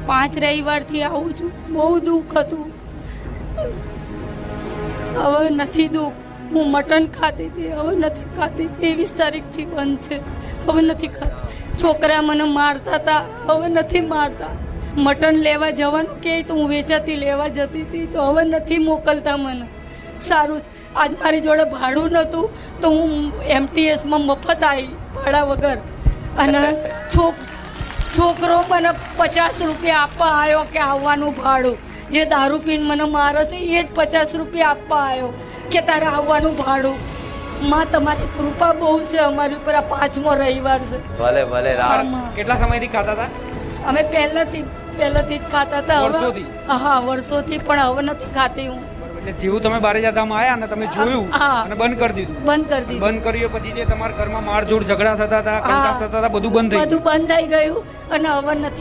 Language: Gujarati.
5 રવિવારથી આવું છું. બહુ દુઃખ હતું. હવે નથી દુઃખ. હું મટન ખાતી હતી, હવે નથી ખાતી. 23 તારીખથી બંધ છે. હવે નથી ખાતી. છોકરા મને મારતા હતા, હવે નથી મારતા. મટન લેવા જવાનું કહે તો હું વેચાતી લેવા જતી હતી, તો હવે નથી મોકલતા મને. સારું, આજ મારી જોડે ભાડું નહોતું તો હું MTSમાં મફત આવી ભાડા વગર. અને છોકરો મને 50 રૂપિયા આપવા આવ્યો કે આવવાનું ભાડું. જે દારૂ પીને મને મારે છે એ જ 50 રૂપિયા આપવા આવ્યો કે તારે આવવાનું ભાડું. માં તમારી કૃપા બહુ છે અમારી ઉપર. આ 5મો રવિવાર છે. ભલે ભલે રામ. કેટલા સમયથી ખાતા હતા? અમે પહેલેથી જ ખાતા હતા. વર્ષોથી? હા, વર્ષોથી, પણ હવે નથી ખાતી હું. એટલે જેવું તમે બારેજાધામ આવ્યા અને તમે જોયું હા. અને બંધ કરી દીધું. બંધ કરી દીધું. બંધ કર્યું પછી જે તમારા ઘરમાં મારઝોડ ઝઘડા થતા હતા, કંકાસ થતા હતા, બધું બંધ થઈ ગયું. બધું બંધ થઈ ગયું અને હવે નથી.